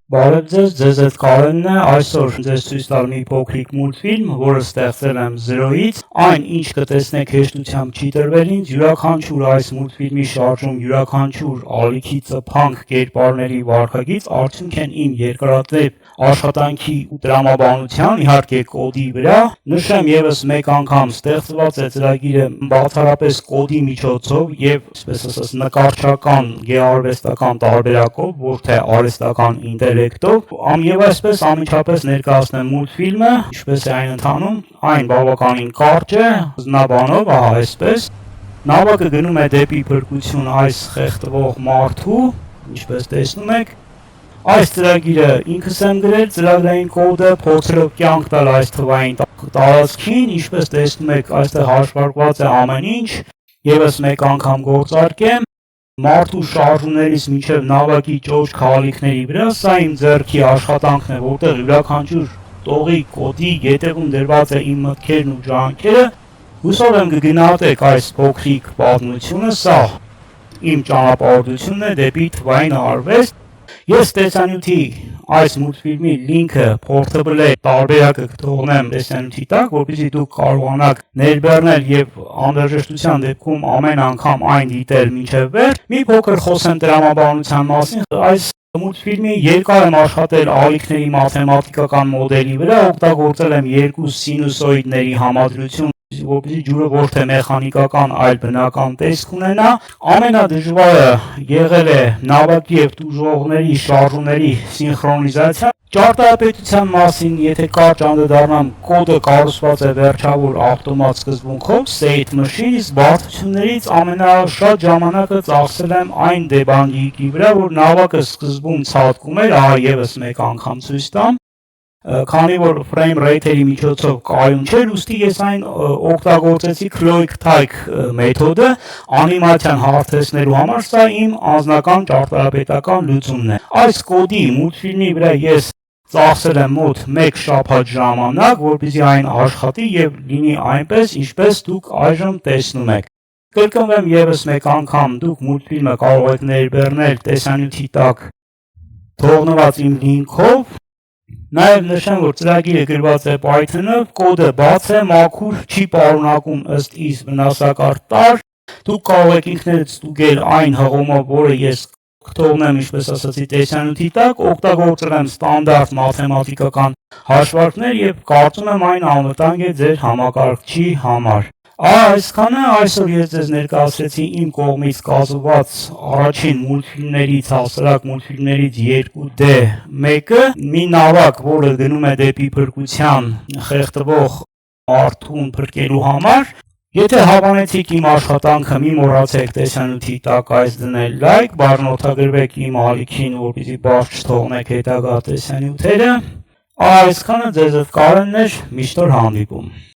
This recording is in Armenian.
Բարև ձեզ հետ Կարենն է, այսօր ձեզ ցույց տալ մի փոքրիկ մուլտֆիլմ, որը ստեղծել եմ 0-ից, այն ինչ կտեսնեք հեշտությամբ չի տրվել ինձ, յուրաքանչյուր այս մուլտֆիլմի շարժում, յուրաքանչյուր ալիքի ծփանք, կերպարների վարքագիծ արդյունք են իմ երկարատև աշխատանքի ու տրամաբանության, իհարկե կոդի վրա, նշեմ եւս մեկ անգամ ստեղծված է ծրագիրը բացառապես կոդի միջոցով եւ, այսպես ասած, նկարչական, գեղարվեստական տարբերակով, ոչ թե արհեստական ինտելեկտով, եւ այսպես անմիջապես ներկայացնեմ մուլտֆիլմը, ինչպես է այն ընթանում, այն բավականին կարճ է, զնաբանով, ահա այսպես, նավակը գնում է դեպի փրկություն այս խեղդվող մարդու, ինչպես տեսնում եք, այս ծրագիրը ինքս եմ գրել, ծրագրային կոդը, փորձելով կյանք տալ այս թվային տարածքին, ինչպես տեսնում եք, այստեղ հաշվարկված է ամեն ինչ, եւս մեկ անգամ գործարկեմ, մարդու շարժումներից մինչև նավակի ճոճք հալիքների վրա, սա իմ ձեռքի աշխատանքն է, որտեղ յուրաքանչյուր տողի, կոդի ետևում դրված է իմ մտքերն ու ջանքերը, հուսով եմ կգնահատեք այս փոքրիկ պատմությունը, սա իմ ճանապարհորդությունն է դեպի թվային արվեստ, ես տեսանյութի այս մուլտֆիլմի լինքը portable տարբերակը կթողնեմ տեսանյութի տակ, որպեսզի դուք կարողանաք ներբեռնել եւ անհրաժեշտության դեպքում ամեն անգամ այն դիտել մինչեւ վերջ։ Մի փոքր խոսեմ տրամաբանության մասին։ Այս մուլտֆիլմի երկար եմ աշխատել ալիքների մաթեմատիկական մոդելի վրա, օգտագործել եմ երկու սինուսոիդների համադրություն, որպեսզի ջուրը ոչ թե մեխանիկական, այլ բնական տեսք ունենա։ Ամենադժվարը եղել է նավակի եւ տուժողների շարժումների սինխրոնիզացիա։ Ճարտարապետության մասին, եթե կարճ անդրադառնամ, կոդը կառուցված է վերջավոր ավտոմատ սկզբունքով, state machine, իսկ բարդություններից ամենաշատ ժամանակը ծախսել եմ այն դեբանգինգի վրա, որ նավակը սկզբում ցատկում էր, ահա եւս մեկ անգամ ցույց տամ, քանի որ frame rate-երի միջոցով կայուն չէր, ուստի ես այն օգտագործեցի Cloic-Tike մեթոդը անիմացիան հարթեցնելու համար, սա իմ անձնական ճարտարապետական լուծումն է։ Այս կոդի մուլտֆիլմի վրա ես ծախսել եմ մոտ 1 շաբաթ ժամանակ, որպեսզի այն աշխատի եւ լինի այնպես, ինչպես դուք այժմ տեսնում եք։ Կրկնվեմ եւս մեկ անգամ, դուք մուլտֆիլմը կարող եք ներբեռնել տեսանյութի տակ թողնված իմ լինքով։ Նաև նշեմ, որ ծրագիրը գրված է Python-ով, կոդը բաց է, մաքուր, չի պարունակում ըստ իս վնասակար տարր, դուք կարող եք ինքներդ ստուգել այն հղումով, որը ես կթողնեմ, ինչպես ասացի, տեսանյութի տակ, օգտագործել եմ ստանդարտ մաթեմատիկական հաշվարկներ եւ կարծում եմ այն անվտանգ է ձեր համակարգչի համար։ Այսքանը այսօր ես ձեզ ներկայացրեցի իմ կողմից կազմված առաջին մուլտֆիլմներից, հասարակ մուլտֆիլմներից 2D մեկը, մի նավակ, որը գնում է դեպի փրկության խեղդվող մարդուն փրկելու համար։ Եթե հավանեցիք իմ աշխատանքը, մի մոռացեք տեսանյութի տակ այս դնել լայք, բաժանորդագրվեք իմ ալիքին, որպեսզի բաց չթողնեք հետագա տեսանյութերը։ Այսքանը ձեզ հետ Կարենն էր, միշտ օր հանդիպում։